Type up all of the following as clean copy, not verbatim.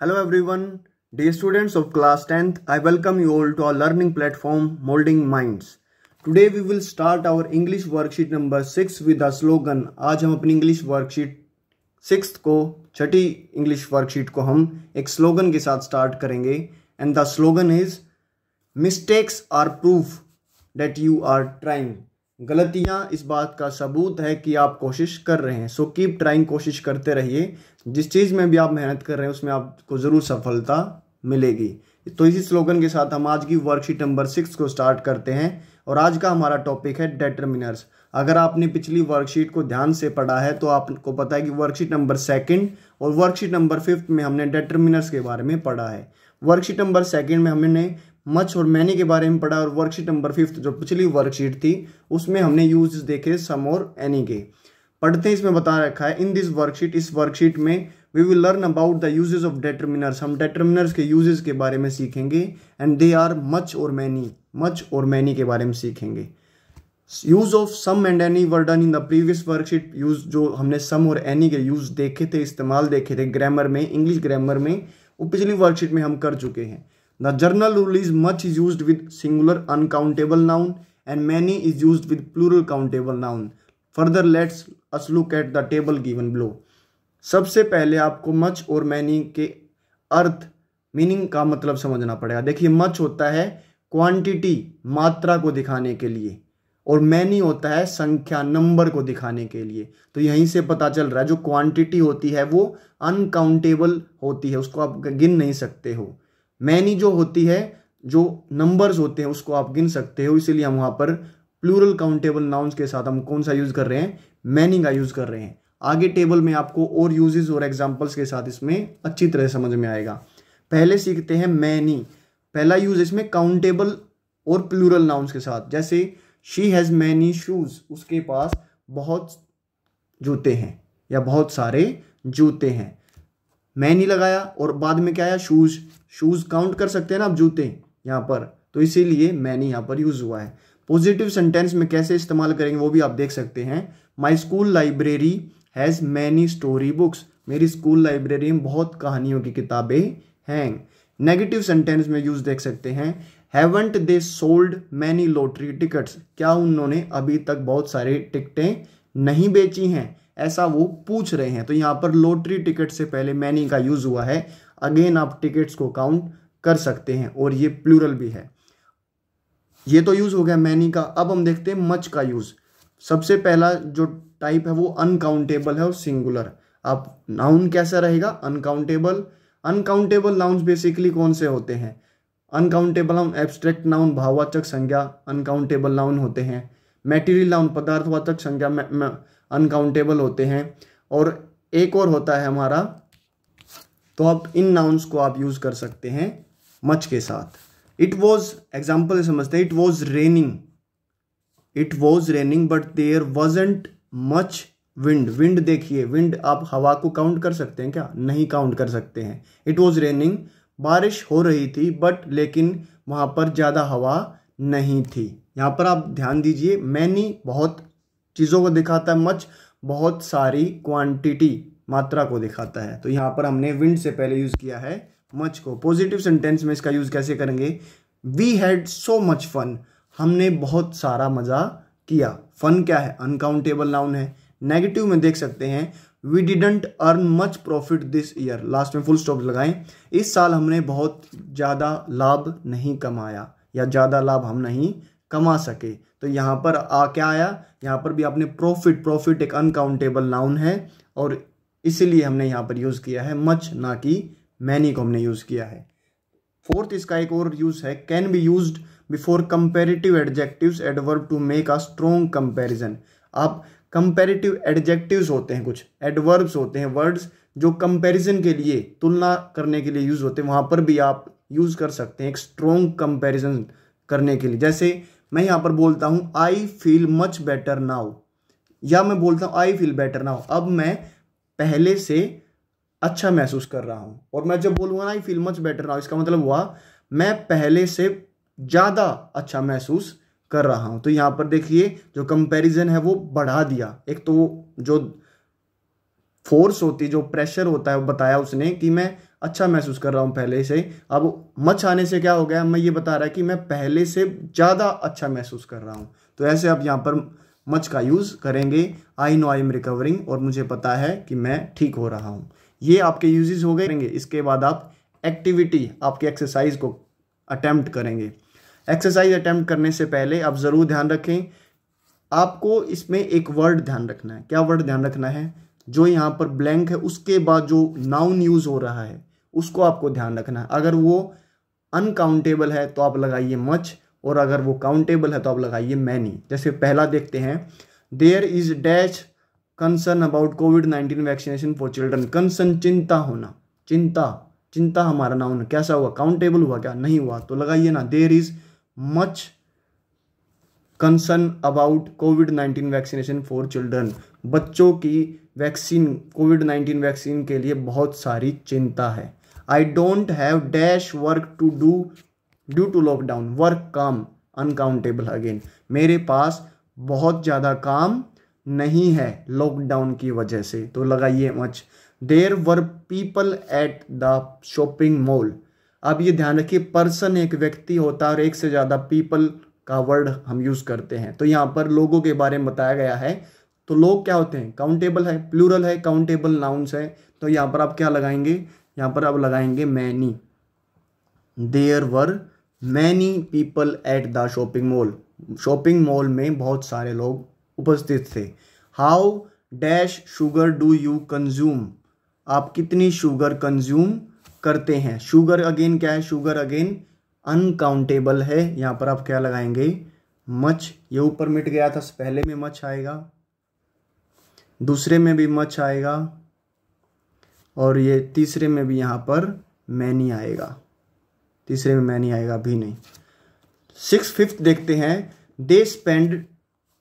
Hello everyone, dear students of class 10th, I welcome you all to our learning platform Molding Minds. Today we will start our English worksheet number 6 with a slogan. आज हम अपनी English worksheet 6th को छठी English worksheet को हम एक slogan के साथ start करेंगे and the slogan is mistakes are proof that you are trying. गलतियां इस बात का सबूत है कि आप कोशिश कर रहे हैं. सो कीप ट्राइंग, कोशिश करते रहिए. जिस चीज़ में भी आप मेहनत कर रहे हैं उसमें आपको ज़रूर सफलता मिलेगी. तो इसी स्लोगन के साथ हम आज की वर्कशीट नंबर 6 को स्टार्ट करते हैं और आज का हमारा टॉपिक है डिटरमिनर्स. अगर आपने पिछली वर्कशीट को ध्यान से पढ़ा है तो आपको पता है कि वर्कशीट नंबर 2 और वर्कशीट नंबर 5 में हमने डिटरमिनर्स के बारे में पढ़ा है. वर्कशीट नंबर 2 में हमने मच और मैनी के बारे में पढ़ा और वर्कशीट नंबर 5 जो पिछली वर्कशीट थी उसमें हमने यूज देखे सम और एनी के. पढ़ते हैं, इसमें बता रखा है इन दिस वर्कशीट, इस वर्कशीट में we will learn about the uses of determiners. हम डिटरमिनर्स के यूजेस के बारे में सीखेंगे एंड दे आर मच और मैनी. मच और मैनी के बारे में सीखेंगे. Use of some and any were done in the previous worksheet. Use जो हमने सम और एनी के यूज देखे थे, इस्तेमाल देखे थे ग्रामर में, इंग्लिश ग्रामर में, वो पिछली वर्कशीट में हम कर चुके हैं. The general rule is much is used with singular uncountable noun and many is used with plural countable noun. Further, let's us look at the table given below. सबसे पहले आपको much और many के अर्थ, मीनिंग का मतलब समझना पड़ेगा. देखिए, much होता है क्वांटिटी, मात्रा को दिखाने के लिए, और many होता है संख्या, नंबर को दिखाने के लिए. तो यहीं से पता चल रहा है जो क्वांटिटी होती है वो अनकाउंटेबल होती है, उसको आप गिन नहीं सकते हो. मैनी जो होती है, जो नंबर्स होते हैं उसको आप गिन सकते हो. इसीलिए हम वहां पर प्लूरल काउंटेबल नाउन्स के साथ हम कौन सा यूज कर रहे हैं, मैनी का यूज कर रहे हैं. आगे टेबल में आपको और यूजेस और एग्जांपल्स के साथ इसमें अच्छी तरह समझ में आएगा. पहले सीखते हैं मैनी. पहला यूज इसमें काउंटेबल और प्लूरल नाउन्स के साथ. जैसे शी हैज मैनी शूज, उसके पास बहुत जूते हैं या बहुत सारे जूते हैं. मैनी लगाया और बाद में क्या आया, शूज. शूज काउंट कर सकते हैं ना आप जूते यहाँ पर, तो इसीलिए मैनी यहाँ पर यूज हुआ है. पॉजिटिव सेंटेंस में कैसे इस्तेमाल करेंगे वो भी आप देख सकते हैं. My school library has many story books. मेरी स्कूल लाइब्रेरी में बहुत कहानियों की किताबें हैं. नेगेटिव सेंटेंस में यूज देख सकते हैं. Haven't they sold many lottery tickets. क्या उन्होंने अभी तक बहुत सारे टिकटें नहीं बेची हैं, ऐसा वो पूछ रहे हैं. तो यहाँ पर लॉटरी टिकट से पहले मैनी का यूज हुआ है. अगेन आप टिकट्स को काउंट कर सकते हैं और ये प्लूरल भी है. ये तो यूज हो गया मैनी का. अब हम देखते हैं मच का यूज. सबसे पहला जो टाइप है वो अनकाउंटेबल है और सिंगुलर. आप नाउन कैसा रहेगा, अनकाउंटेबल. अनकाउंटेबल नाउन्स बेसिकली कौन से होते हैं, अनकाउंटेबल नाउन एब्स्ट्रैक्ट नाउन, भाववाचक संज्ञा अनकाउंटेबल नाउन होते हैं. मैटेरियल नाउन पदार्थवाचक संज्ञा अनकाउंटेबल होते हैं. और एक और होता है हमारा, तो आप इन नाउन्स को आप यूज कर सकते हैं मच के साथ. इट वॉज, एग्जाम्पल समझते हैं. It was raining. It was raining but there wasn't much wind. Wind देखिए, विंड आप हवा को काउंट कर सकते हैं क्या, नहीं काउंट कर सकते हैं. इट वॉज रेनिंग, बारिश हो रही थी बट लेकिन वहां पर ज्यादा हवा नहीं थी. यहां पर आप ध्यान दीजिए, मैनी बहुत चीजों को दिखाता है, मच बहुत सारी क्वांटिटी, मात्रा को दिखाता है. तो यहाँ पर हमने विंड से पहले यूज किया है मच को. पॉजिटिव सेंटेंस में इसका यूज कैसे करेंगे, we had so much fun. हमने बहुत सारा मजा किया. फन क्या है, अनकाउंटेबल नाउन है. नेगेटिव में देख सकते हैं, we didn't earn much profit this year. Last में फुल स्टॉप लगाएं. इस साल हमने बहुत ज्यादा लाभ नहीं कमाया या ज्यादा लाभ हम नहीं कमा सके. तो यहाँ पर क्या आया, यहाँ पर भी आपने प्रॉफिट. प्रॉफिट एक अनकाउंटेबल नाउन है और इसीलिए हमने यहाँ पर यूज किया है मच, ना कि मैनी को हमने यूज किया है. फोर्थ इसका एक और यूज है, can be used before comparative adjectives adverb to make a strong comparison. आप कंपैरेटिव एडजेक्टिव्स होते हैं, कुछ एडवर्ब्स होते हैं, वर्ड्स जो कंपैरिजन के लिए, तुलना करने के लिए यूज होते हैं, वहां पर भी आप यूज कर सकते हैं एक स्ट्रॉन्ग कंपैरिजन करने के लिए. जैसे मैं यहाँ पर बोलता हूँ I feel much better now, या मैं बोलता हूँ आई फील बेटर नाउ. अब मैं पहले से अच्छा महसूस कर रहा हूं. और मैं जब बोलूंगा ना I feel much better now, इसका मतलब हुआ मैं पहले से ज्यादा अच्छा महसूस कर रहा हूं. तो यहां पर देखिए जो कंपैरिजन है वो बढ़ा दिया. एक तो जो फोर्स होती, जो प्रेशर होता है, वो बताया उसने कि मैं अच्छा महसूस कर रहा हूँ पहले से। अब मच आने से क्या हो गया, मैं ये बता रहा है कि मैं पहले से ज़्यादा अच्छा महसूस कर रहा हूँ। तो ऐसे आप यहाँ पर मच का यूज़ करेंगे। I know I am recovering, और मुझे पता है कि मैं ठीक हो रहा हूँ। ये आपके यूजेस हो गए। इसके बाद आप एक्टिविटी, आपकी एक्सरसाइज को अटेम्प्ट करेंगे। एक्सरसाइज अटेम्प्ट करने से पहले आप ज़रूर ध्यान रखें, आपको इसमें एक वर्ड ध्यान रखना है। क्या वर्ड ध्यान रखना है? जो यहाँ पर ब्लैंक है उसके बाद जो नाउन यूज हो रहा है उसको आपको ध्यान रखना है। अगर वो अनकाउंटेबल है तो आप लगाइए मच, और अगर वो काउंटेबल है तो आप लगाइए मैनी। जैसे पहला देखते हैं, there is dash concern about कोविड-19 वैक्सीनेशन फॉर चिल्ड्रन। कंसर्न, चिंता होना, चिंता हमारा नाउन है। कैसा हुआ? काउंटेबल हुआ क्या? नहीं हुआ, तो लगाइए ना there is much concern about कोविड-19 वैक्सीनेशन फॉर चिल्ड्रन। बच्चों की वैक्सीन, कोविड-19 वैक्सीन के लिए बहुत सारी चिंता है। I don't have dash work to do due to lockdown. Work, काम, अनकाउंटेबल अगेन। मेरे पास बहुत ज़्यादा काम नहीं है लॉकडाउन की वजह से, तो लगाइए much. There were people at the shopping mall. अब ये ध्यान रखिए, पर्सन एक व्यक्ति होता है और एक से ज़्यादा पीपल का वर्ड हम यूज़ करते हैं। तो यहाँ पर लोगों के बारे में बताया गया है, तो लोग क्या होते हैं? काउंटेबल है, प्लूरल है, काउंटेबल नाउन्स है। तो यहाँ पर आप क्या लगाएंगे? यहाँ पर आप लगाएंगे many. There were many people at the shopping mall. Shopping mall में बहुत सारे लोग उपस्थित थे। How dash sugar do you consume. आप कितनी शुगर कंज्यूम करते हैं? शुगर अगेन क्या है? शुगर अगेन अनकाउंटेबल है। यहाँ पर आप क्या लगाएंगे? मच। ये ऊपर मिट गया था, पहले में मच आएगा, दूसरे में भी मच आएगा, और ये तीसरे में भी यहाँ पर मैनी आएगा। तीसरे में मैनी आएगा भी नहीं। फिफ्थ देखते हैं, they spend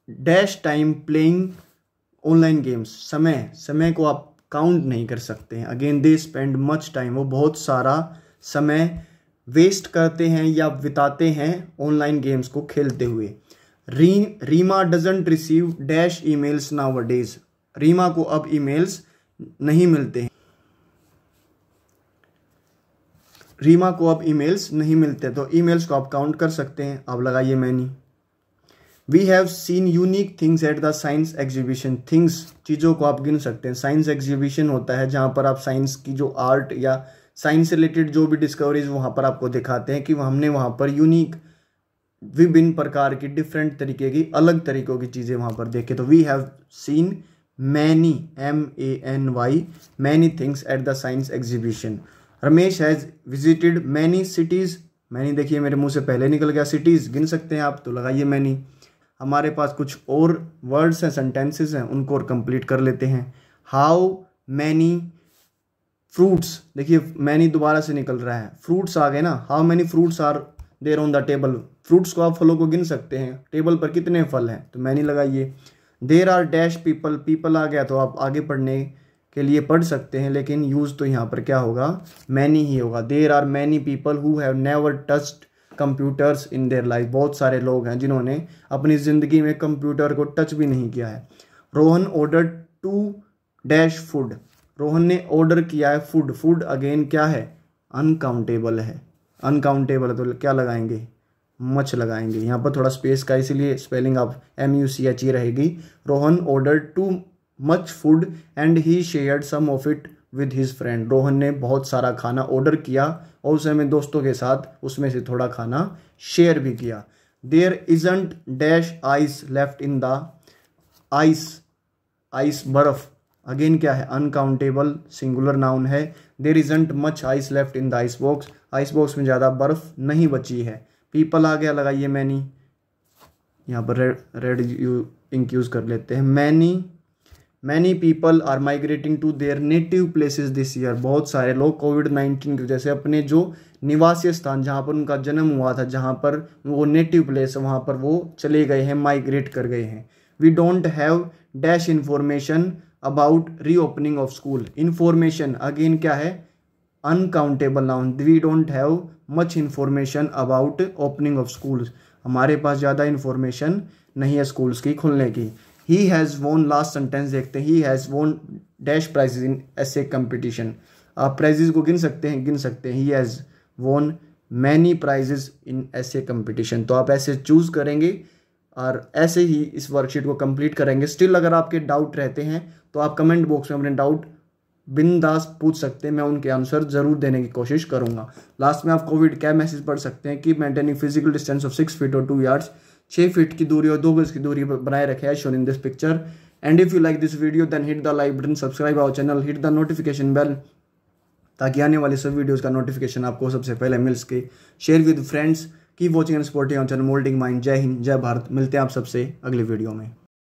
dash time playing online games. समय को आप काउंट नहीं कर सकते हैं। Again they spend much time, वो बहुत सारा समय वेस्ट करते हैं या बिताते हैं ऑनलाइन गेम्स को खेलते हुए। Reema doesn't receive dash emails nowadays. Reema को अब ईमेल्स नहीं मिलते हैं। रीमा को अब ईमेल्स नहीं मिलते, तो ईमेल्स को आप काउंट कर सकते हैं। आप लगाइए many. We have seen unique things at the science exhibition. Things, चीज़ों को आप गिन सकते हैं। साइंस एग्जीबिशन होता है जहाँ पर आप साइंस की जो आर्ट या साइंस से रिलेटेड जो भी डिस्कवरीज वहाँ पर आपको दिखाते हैं कि हमने वहाँ पर यूनिक, विभिन्न प्रकार की, डिफरेंट तरीके की, अलग तरीकों की चीज़ें वहाँ पर देखे। तो we have seen many, MANY, many things at the science exhibition. Ramesh has visited many cities. Many देखिए मेरे मुंह से पहले निकल गया। सिटीज़ गिन सकते हैं आप, तो लगाइए मैनी। हमारे पास कुछ और वर्ड्स हैं, सेंटेंसेस हैं, उनको और कंप्लीट कर लेते हैं। How many fruits. देखिए मैनी दोबारा से निकल रहा है, फ्रूट्स आ गए ना। How many fruits are there on the table. Fruits को आप, फलों को गिन सकते हैं, टेबल पर कितने फल हैं, तो मैनी लगाइए। There are dash people. People आ गया तो आप आगे पढ़ने के लिए पढ़ सकते हैं, लेकिन यूज़ तो यहाँ पर क्या होगा? मैनी ही होगा। There are many people who have never touched computers in their life. बहुत सारे लोग हैं जिन्होंने अपनी ज़िंदगी में कंप्यूटर को टच भी नहीं किया है। Rohan order to dash food. Rohan ने ऑर्डर किया है फूड। फूड अगेन क्या है? अनकाउंटेबल है। अनकाउंटेबल है तो क्या लगाएंगे? मच लगाएंगे। यहाँ पर थोड़ा स्पेस का, इसीलिए स्पेलिंग आप MUCH रहेगी। Rohan order too much food and he shared some of it with his friend. Rohan ने बहुत सारा खाना ऑर्डर किया और उसे अपने दोस्तों के साथ उसमें से थोड़ा खाना शेयर भी किया। There isn't dash ice left in the ice. Ice, बर्फ, अगेन क्या है? अनकाउंटेबल, सिंगुलर नाउन है। There isn't much ice left in the ice box. Ice box में ज़्यादा बर्फ नहीं बची है। पीपल आ गया, लगाइए मैनी। यहाँ पर रेड इंक यूज़ कर लेते हैं। Many people are migrating to their native places this year. बहुत सारे लोग कोविड-19 की वजह से अपने जो निवासी स्थान, जहाँ पर उनका जन्म हुआ था, जहाँ पर वो नेटिव प्लेस है, वहाँ पर वो चले गए हैं, माइग्रेट कर गए हैं। We don't have dash information about reopening of school. Information again क्या है? Uncountable noun. We don't have much information about opening of schools. हमारे पास ज़्यादा इन्फॉर्मेशन नहीं है स्कूल्स की खुलने की। He has won, last sentence देखते हैं। He has won dash prizes in essay competition. आप प्राइजेस को गिन सकते हैं। He has won many prizes in essay competition. तो आप ऐसे चूज़ करेंगे और ऐसे ही इस वर्कशीट को कंप्लीट करेंगे। स्टिल अगर आपके डाउट रहते हैं तो आप कमेंट बॉक्स में अपने डाउट बिंदास पूछ सकते हैं, मैं उनके आंसर जरूर देने की कोशिश करूंगा। लास्ट में आप कोविड क्या मैसेज पढ़ सकते हैं कि maintaining physical distance of 6 feet और 2 यार्ड्स, 6 फीट की दूरी और 2 गज की दूरी बनाए रखे है shown in this picture. And if you like this video then hit the like button, subscribe our channel, hit the notification bell ताकि आने वाले सब वीडियोस का नोटिफिकेशन आपको सबसे पहले मिल सके। Share with friends, keep watching and supporting our channel moulding mind. जय हिंद, जय भारत। मिलते हैं आप सबसे अगले वीडियो में।